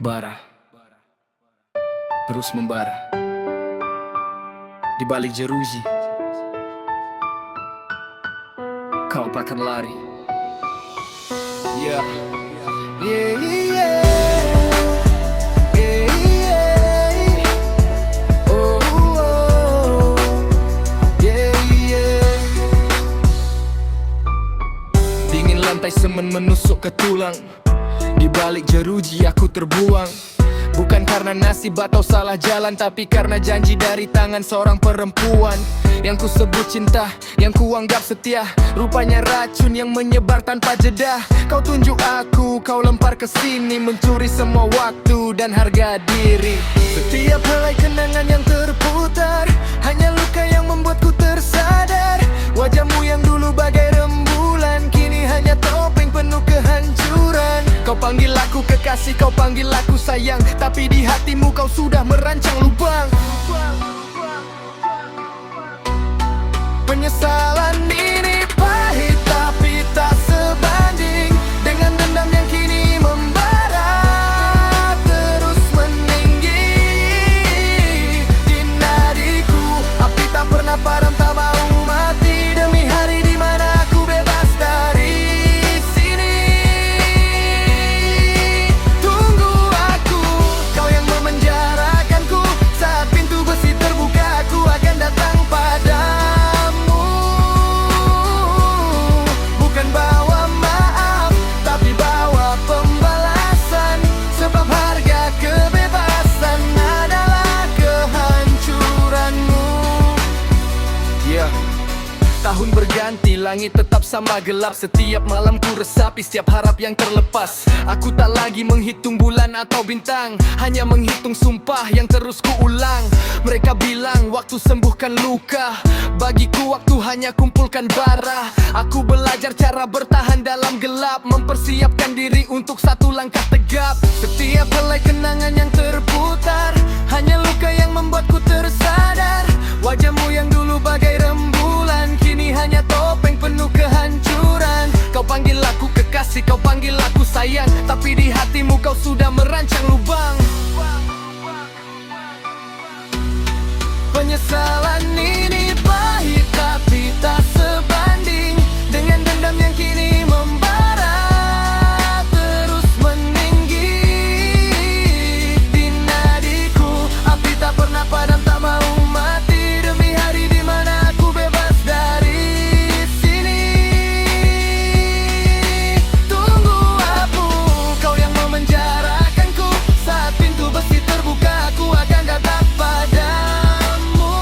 membara, terus membara. Di balik jeruji, kau takkan lari. Yeah. Yeah, yeah. Yeah, yeah. Oh, oh. Yeah, yeah. Dingin lantai semen menusuk ke tulang. Di balik jeruji aku terbuang. Bukan karena nasib atau salah jalan, tapi karena janji dari tangan seorang perempuan yang ku sebut cinta, yang ku anggap setia. Rupanya racun yang menyebar tanpa jeda. Kau tunjuk aku, kau lempar ke sini, mencuri semua waktu dan harga diri. Setiap helai kenangan yang terputar, hanya luka yang membuatku tersadar. Wajahmu yang dulu bagai rembulan, kini hanya topeng penuh kehancuran. Kau panggil aku kekasih, kau panggil aku sayang, tapi di hatimu kau sudah merancang lubang. Penyesalan ini pahit tapi tak sebanding dengan dendam yang kini membara, terus meninggi di nadiku. Api tak pernah padam, tak mau mati, demi hari di mana aku bebas dari sini. Tunggu aku, kau yang memenjarakanku. Saat pintu besi terbuka, aku akan datang padamu. Tahun berganti, langit tetap sama gelap. Setiap malam ku resapi setiap harap yang terlepas. Aku tak lagi menghitung bulan atau bintang, hanya menghitung sumpah yang terus ku ulang. Mereka bilang waktu sembuhkan luka, bagiku waktu hanya kumpulkan bara. Aku belajar cara bertahan dalam gelap, mempersiapkan diri untuk satu langkah tegap. Setiap helai kenangan yang terputar, hanya luka yang membuatku tersadar. Wajahmu yang dulu bagai rembulan, kini hanya topeng penuh kehancuran. Kau panggil aku kekasih, kau panggil aku sayang, tapi di hatimu kau sudah merancang lubang. Penyesalan ini pahit tapi tak sebanding dengan dendam yang kini membara, terus meninggi di nadiku. Api tak pernah padam, tak mau mati, demi hari di mana aku bebas dari sini. Tunggu aku, kau yang memenjarakanku. Saat pintu besi terbuka, aku akan datang padamu.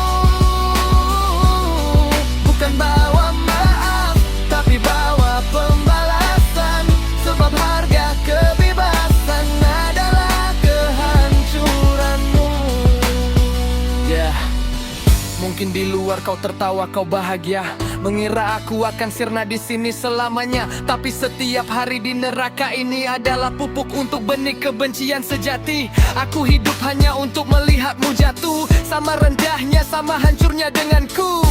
Bukan bawa maaf, tapi bawa pembalasan. Sebab harga kebebasan adalah kehancuranmu. Yeah. Mungkin di luar kau tertawa, kau bahagia, mengira aku akan sirna di sini selamanya. Tapi setiap hari di neraka ini adalah pupuk untuk benih kebencian sejati. Aku hidup hanya untuk melihatmu jatuh, sama rendahnya, sama hancurnya denganku.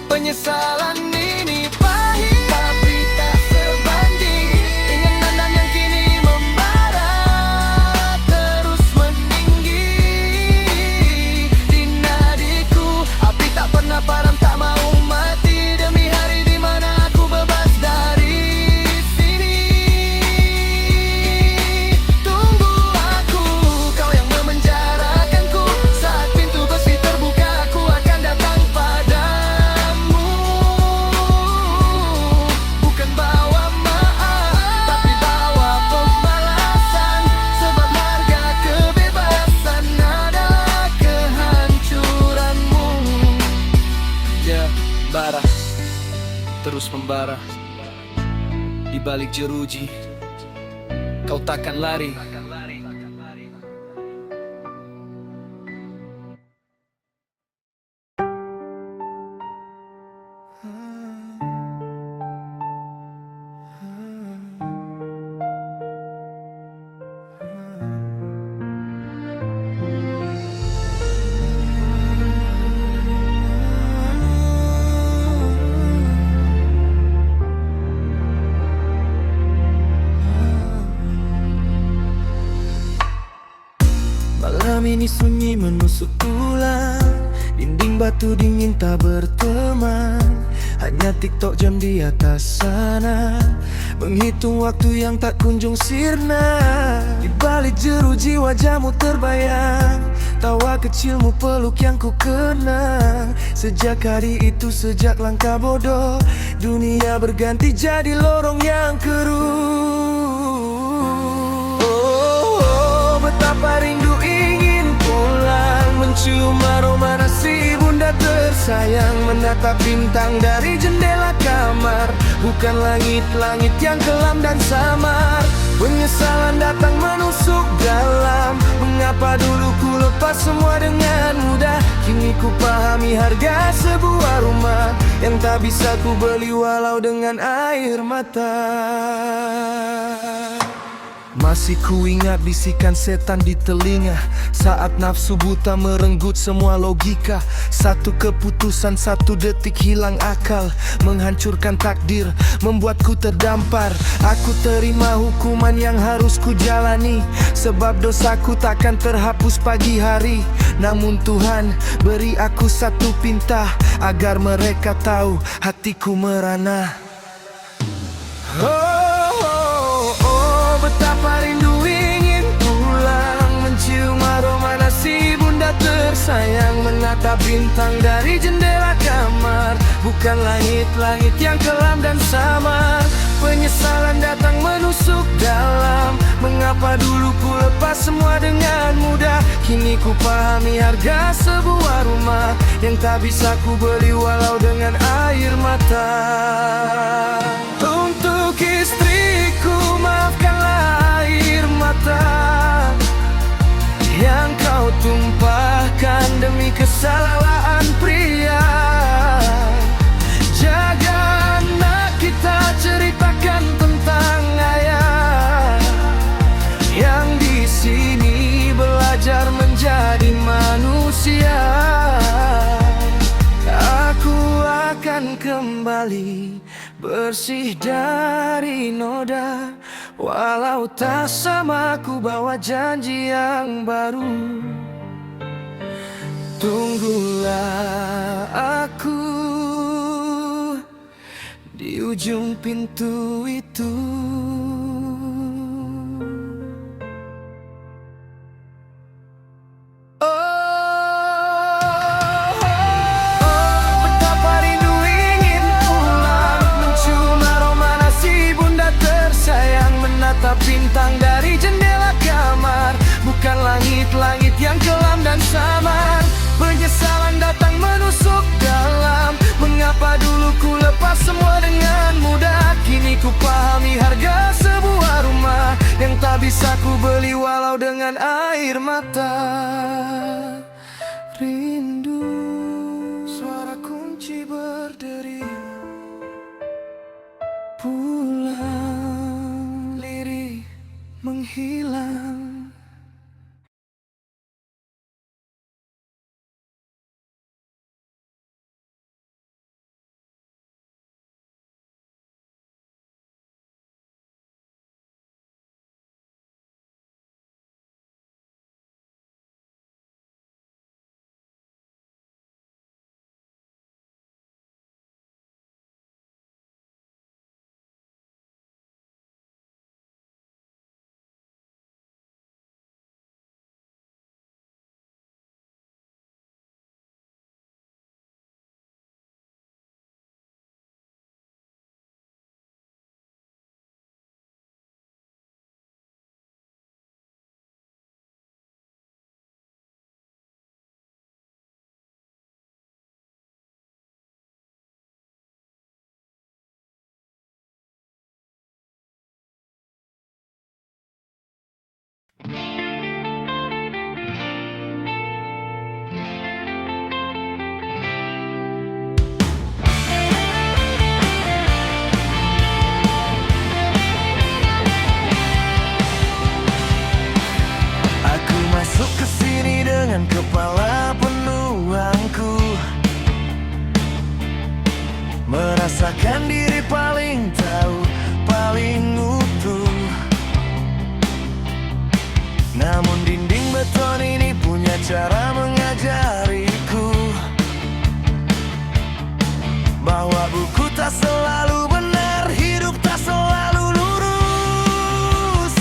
Penyesalan ini pahit tapi tak sebanding dengan dendam yang kini membara, terus meninggi di nadiku. Api tak pernah padam, tak mau mati, demi hari di mana aku bebas dari sini. Tunggu aku, kau yang memenjarakanku. Saat pintu besi terbuka, aku akan datang padamu. Bukan bawa maaf, tapi bawa pembalasan. Sebab harga kebebasan adalah kehancuranmu. Ya, bara, terus membara. Di balik jeruji, kau takkan lari. ini sunyi menusuk tulang. Dinding batu dingin tak berteman. Hanya TikTok jam di atas sana, menghitung waktu yang tak kunjung sirna. Di balik jeruji wajahmu terbayang, tawa kecilmu peluk yang ku kenang. Sejak hari itu, sejak langkah bodoh, dunia berganti jadi lorong yang keruh. Oh, betapa rindu ingin pulang, mencium aroma nasi bunda tersayang, menatap bintang dari jendela kamar. Bukan langit-langit yang kelam dan samar. Penyesalan datang menusuk dalam. Mengapa dulu ku lepas semua dengan mudah? Kini ku pahami harga sebuah rumah yang tak bisa ku beli walau dengan air mata. Masih ku ingat bisikan setan di telinga saat nafsu buta merenggut semua logika. Satu keputusan, satu detik hilang akal, menghancurkan takdir, membuatku terdampar. Aku terima hukuman yang harus ku jalani, sebab dosaku takkan terhapus pagi hari. Namun Tuhan beri aku satu pinta, agar mereka tahu hatiku merana. Betapa rindu ingin pulang, mencium aroma nasi bunda tersayang, menatap bintang dari jendela kamar. Bukan langit-langit yang kelam dan samar. Penyesalan datang menusuk dalam. Mengapa dulu ku lepas semua dengan mudah? Kini ku pahami harga sebuah rumah yang tak bisa ku beli walau dengan air mata. Untuk istriku maafkanlah air mata yang kau tumpahkan demi kesalahan pria. Jaga anak kita, ceritakan tentang ayah yang di sini belajar menjadi manusia. Aku akan kembali bersih dari noda, walau tak sama ku bawa janji yang baru. Tunggulah aku di ujung pintu itu. Menatap bintang dari jendela kamar. Bukan langit-langit yang kelam dan samar. Penyesalan datang menusuk dalam. Mengapa dulu ku lepas semua dengan mudah? Kini ku pahami harga sebuah rumah yang tak bisa ku beli walau dengan air mata. Rindu, suara kunci berderi. Pulang, lirih menghilang. Kepala penuh angkuh, merasakan diri paling tahu, paling utuh. Namun dinding beton ini punya cara mengajariku bahwa buku tak selalu benar, hidup tak selalu lurus.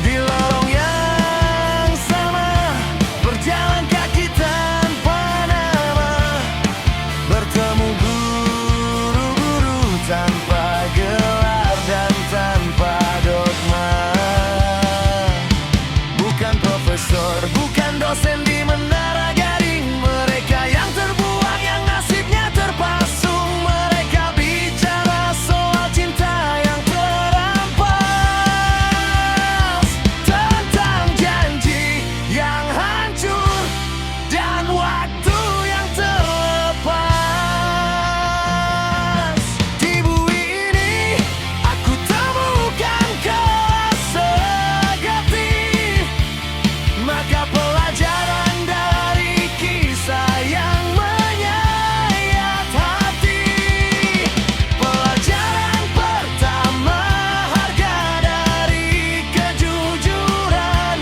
Di lorong yang sama, berjalan kaki tanpa nama, bertemu guru-guru tanpa gelar dan tanpa dogma. Bukan profesor, bukan dosen di menara gading, mereka yang terbuang, yang nasibnya terpasung. Mereka bicara soal cinta yang terampas, tentang janji yang hancur dan waktu yang terlepas. Di bumi ini aku temukan kelas sejati, maka pelajaran dari kisah yang menyayat hati. Pelajaran pertama, harga dari kejujuran,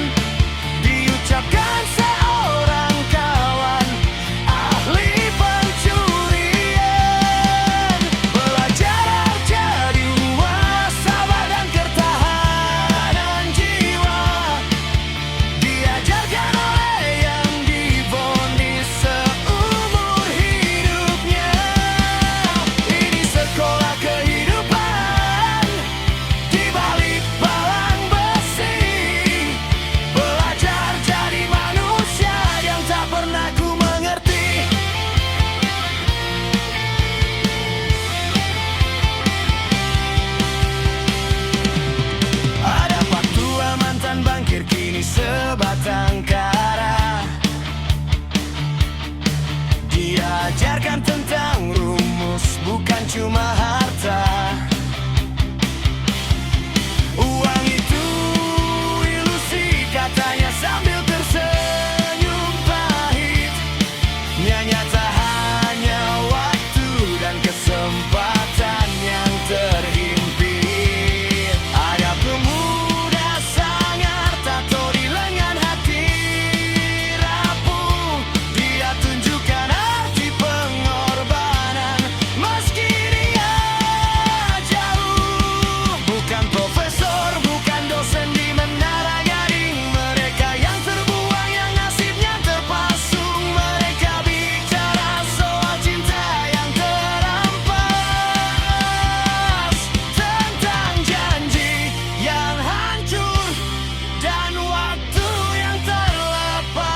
diucapkan seorang kawan ahli pencurian. Belajar jadi wassabar dan ketahanan jiwa, diajarkan oleh yang divonis seumur hidupnya. Ini sekolah kehidupan di balik palang besi. Belajar jadi manusia yang tak pernah ku mengerti. Ada pak tua mantan bankir, kini sebatang kara. Diajarkan tentang rumus, bukan cuma harta. Uang itu ilusi, katanya sambil tersenyum pahit. Nyata hanya waktu dan kesempatan yang terhimpit. Ada pemuda sangar, tato di lengan, hati rapuh. Dia tunjukkan arti pengorbanan meski dia jauh. Bukan profesor, bukan dosen di menara gading, mereka yang terbuang, yang nasibnya terpasung. Mereka bicara soal cinta yang terampas, tentang janji yang hancur dan waktu yang terlepas.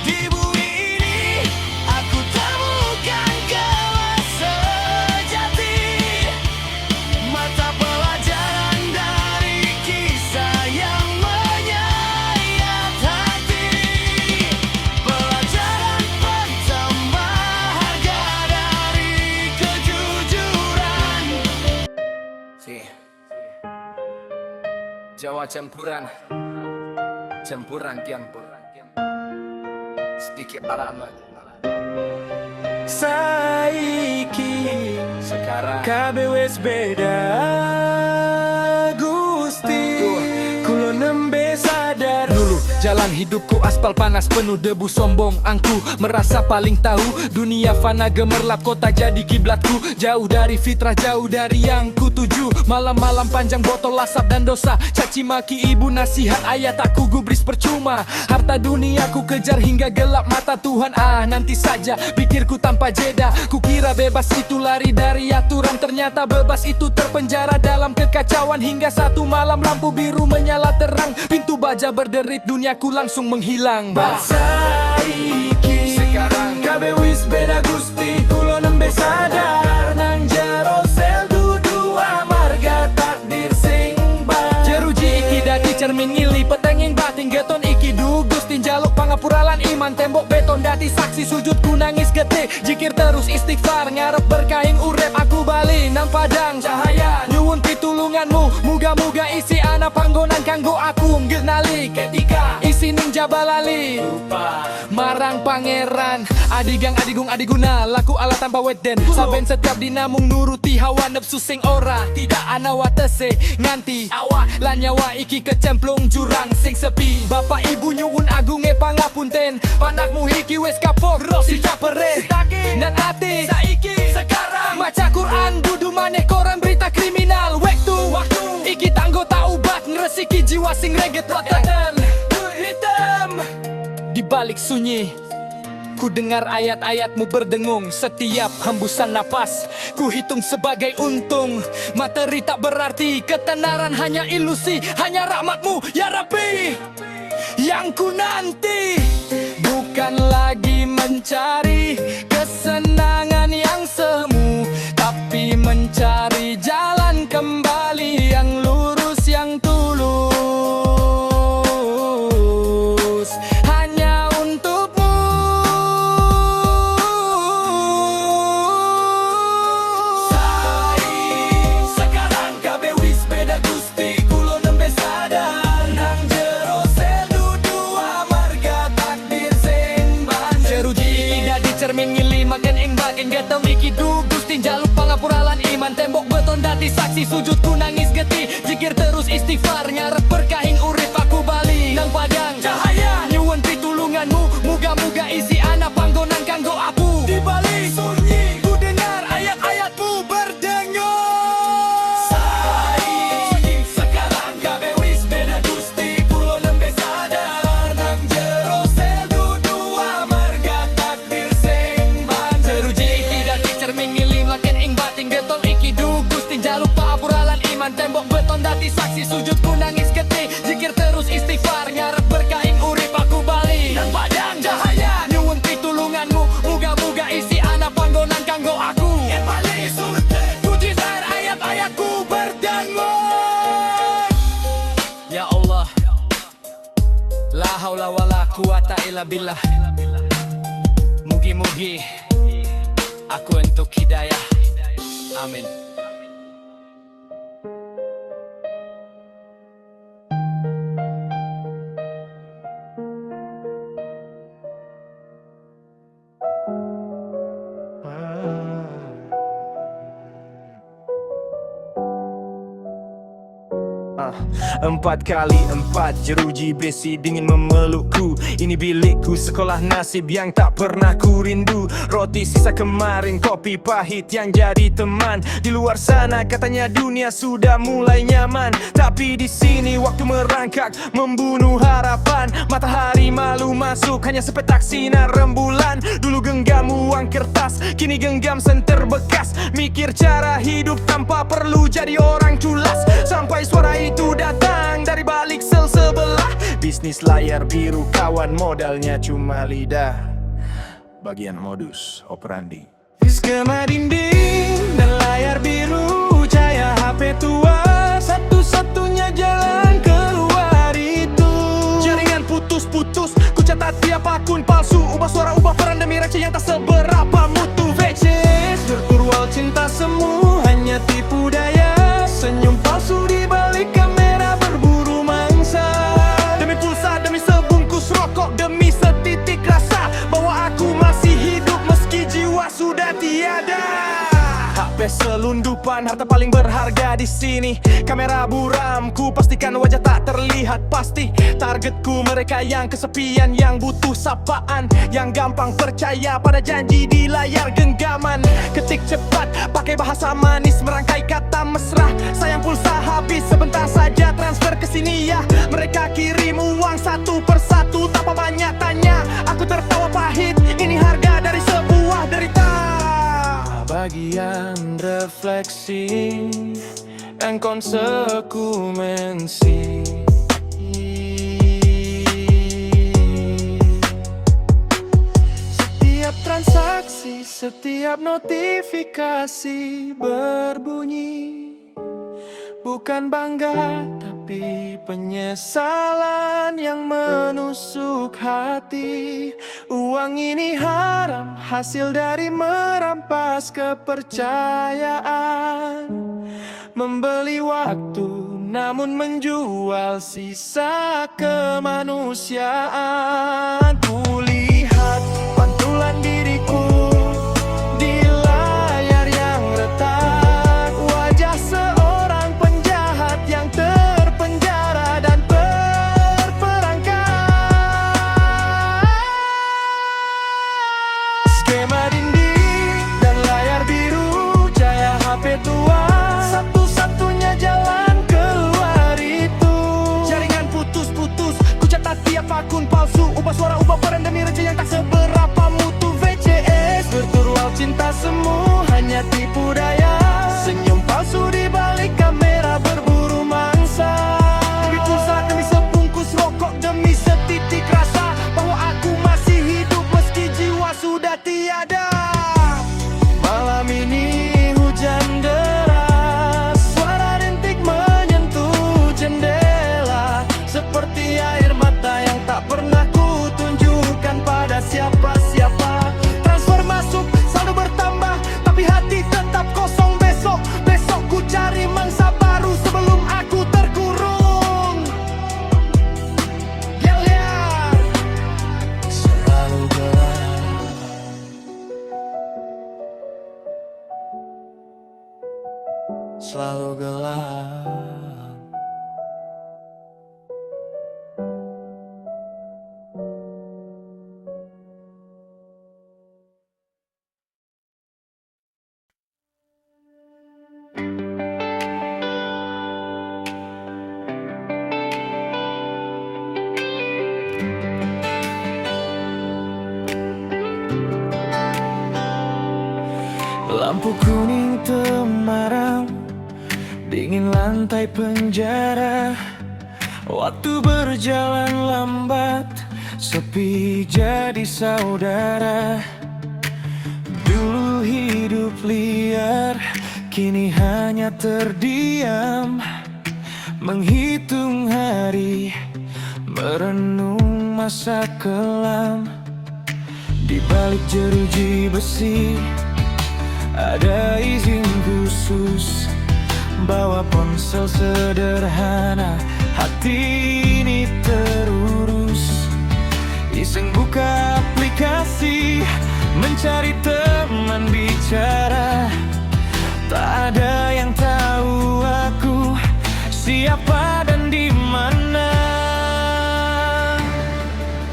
Di bumi ini aku temukan kelas sejati, mata pelajaran dari kisah yang menyayat hati. Pelajaran pertama, harga dari kejujuran. Jawa campuran, campuran campur, sedikit alamat. Saiki sekarang kabeh wis beda, Gusti. Kulo nembe sadar. Dulu jalan hidupku aspal panas, penuh debu, sombong angku, merasa paling tahu. Dunia fana gemerlap, kota jadi kiblatku. Jauh dari fitrah, jauh dari yang kutuju. Malam-malam panjang, botol asap dan dosa, caci maki ibu, nasihat ayat aku gubris percuma. Harta dunia ku kejar hingga gelap mata Tuhan. Nanti saja pikirku tanpa jeda. Kukira bebas itu lari dari aturan, ternyata bebas itu terpenjara dalam kekacauan. Hingga satu malam lampu biru menyala terang, pintu baja berderit, duniaku langsung menghilang. Saiki sekarang kabeh wis beda, Gusti. Kulo nembe sadar, nang jero sel dudu amarga takdir sing bang. Jeruji iki dadi cermin ngili, petenging batin geton iki dugus. Tinjaluk pangapuralan iman, tembok beton dadi saksi sujudku nangis gede. Jikir terus istighfar, ngarep berkaing urep aku bali nang padang cahaya. Nyuwun pitulunganmu, muga-muga isi ana panggonan kanggo aku ngenali ketika isi ning jabalali marang pangeran. Adigang adigung adiguna, laku ala tanpa weden. Saben setiap dina mung nuruti hawa nafsu sing ora tidak ana watese nganti awak lan nyawa iki kecemplung jurang sing sepi. Bapak ibu nyuwun agunge pangapunten, panakmu iki wis kapok si capere dan ati saiki sekarang maca Quran dudu maneh koran berita kriminal. Waktu iki tanggo taubat ngresiki jiwa sing reget watadan hitam. Di balik sunyi ku dengar ayat-ayatmu berdengung. Setiap hembusan napas ku hitung sebagai untung. Materi tak berarti, ketenaran hanya ilusi. Hanya rahmatmu ya Rabbi yang ku nanti. Bukan lagi mencari kesenangan yang semu, tapi mencari jalan kembali yang lurus, yang tulus. Hanya untukmu. Sekarang kabe wis beda gusti, kulo nembe sadar nang jero sel dudu amarga takdir sing ban. Jeruji dadi cermin ngilimaken ing bagian getem iki du gusti jaluk pangapura lan iman. Tembok beton dadi saksi sujudku nangis geti, zikir terus istighfar ngarep berkahing urip aku bali nang padang cahaya. Nyuwun pitulunganmu, muga-muga isi ana panggonan kanggo aku. Di balik sunyi ku dengar ayat-ayatmu berdengung. Sekarang kabe wis beda gusti, kulo nembe sadar nang jero sel dudu amarga takdir sing ban. Jeruji iki dadi cermin ngilim laken ing batin getol iki du gusti jaluk paapura lan iman. Tembok beton dadi saksi sujudku nangis geti, zikir terus istighfar ngarep berkahing urip aku bali nang padang cahaya. Nyuwun pitulunganmu, muga-muga isi ana panggonan kanggo aku. Yen bali surte puji sar ayat-ayatku berdengung. Ya Allah, la haula wala quwata illa billah. Mugi-mugi aku entuk hidayah. Amin. Empat kali empat jeruji besi dingin memelukku. Ini bilikku, sekolah nasib yang tak pernah ku rindu. Roti sisa kemarin, kopi pahit yang jadi teman. Di luar sana katanya dunia sudah mulai nyaman, tapi di sini waktu merangkak membunuh harapan. Matahari malu masuk, hanya sepetak sinar rembulan. Dulu genggam uang kertas, kini genggam senter bekas. Mikir cara hidup tanpa perlu jadi orang culas. Sampai suara itu datang dari balik sel sebelah. Bisnis layar biru, kawan modalnya cuma lidah. Bagian modus operandi. Skema dinding dan layar biru, cahaya HP tua, satu-satunya jalan keluar itu. Jaringan putus-putus, ku catat tiap akun palsu. Ubah suara, ubah peran demi receh yang tak seberapa mutu. Feces, virtual cinta semu, hanya tipu daya. Senyum palsu di balik kamera berburu mangsa. Demi pulsa, demi sebungkus rokok, demi setitik rasa bahwa aku masih hidup meski jiwa sudah tiada. HP selundupan, harta paling berharga di sini. Kamera buram, ku pastikan wajah tak terlihat pasti. Targetku mereka yang kesepian, yang butuh sapaan, yang gampang percaya pada janji di layar genggaman. Ketik cepat, pakai bahasa manis, merangkai kata mesra. Sayang pulsa habis, sebentar saja transfer ke sini ya. Mereka kirim uang satu persatu tanpa banyak tanya. Aku tertawa pahit, ini harga dari sebuah derita. Bagian refleksi dan konsekuensi. Setiap transaksi, setiap notifikasi berbunyi. Bukan bangga, tapi penyesalan yang menusuk hati. Uang ini haram, hasil dari merampas kepercayaan. Membeli waktu, namun menjual sisa kemanusiaan. Kulihat pantulan diri walau gelap. Lampu kuning temaram, dingin lantai penjara. Waktu berjalan lambat, sepi jadi saudara. Dulu hidup liar, kini hanya terdiam, menghitung hari, merenung masa kelam. Di balik jeruji besi ada izin khusus, bawa ponsel sederhana, hati ini terurus. Iseng buka aplikasi, mencari teman bicara. Tak ada yang tahu aku siapa dan di mana.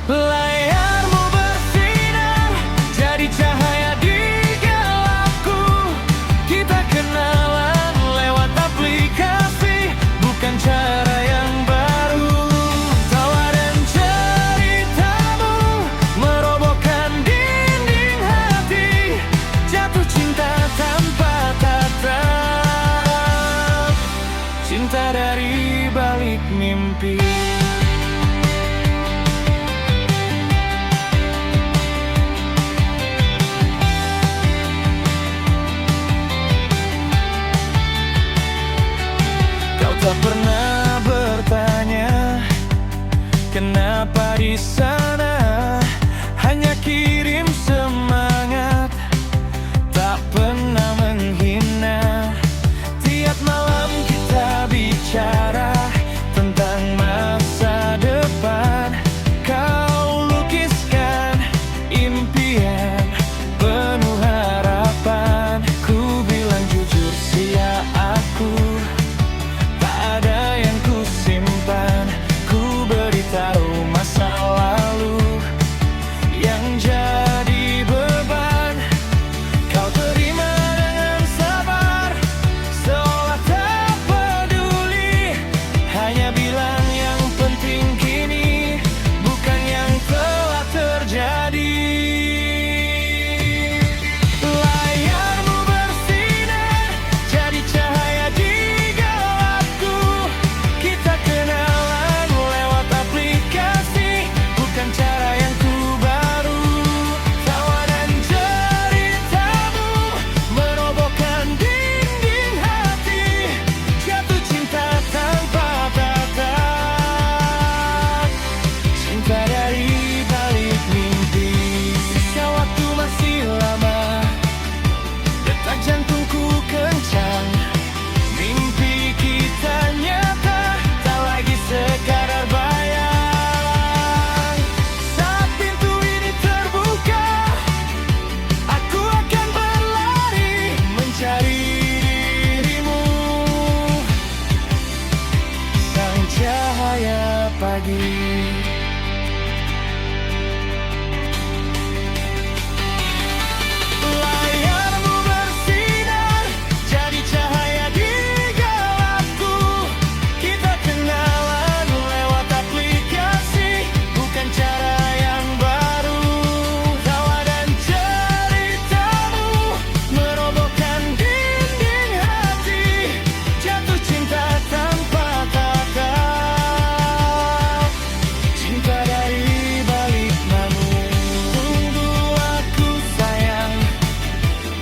Layarmu bersinar, jadi cahaya di gelapku. Kita kenalan lewat aplikasi, bukan cara yang baru. Tawa dan ceritamu merobohkan dinding hati, jatuh cinta tanpa tatap, cinta dari balik mimpi. Tak pernah bertanya kenapa di sana, hanya kirim semangat, tak pernah menghina. Tiap malam kita bicara tentang masa depan. Kau lukiskan impian penuh harapan. Ku bilang jujur sia aku, ada yang ku simpan. Ku beritahu masa lalu yang jadi beban. Kau terima dengan sabar, seolah tak peduli. Hanya bilang yang penting kini, bukan yang telah terjadi. Layarmu bersinar, jadi cahaya di gelapku. Kita kenalan lewat aplikasi, bukan cara yang ku baru. Tawa dan ceritamu merobohkan dinding hati, jatuh cinta tanpa tatap, cinta dari balik mimpi. Sisa waktu masih lama, detak jantungku kencang. Mimpi kita nyata, tak lagi sekadar bayang. Saat pintu ini terbuka, aku akan berlari mencari dirimu, sang cahaya pagi. Layarmu bersinar, jadi cahaya di gelapku. Kita kenalan lewat aplikasi, bukan cara yang baru. Tawa dan ceritamu merobohkan dinding hati, jatuh cinta tanpa tatap, cinta dari balik namun. Tunggu aku sayang,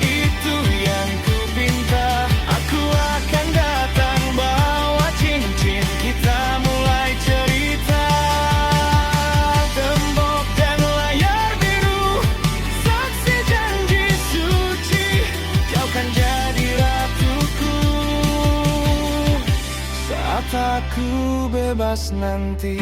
itu yang ku pinta. Aku akan datang bawa cincin, kita mulai cerita. Tembok dan layar biru, saksi janji suci. Kau kan jadi ratuku saat aku bebas nanti.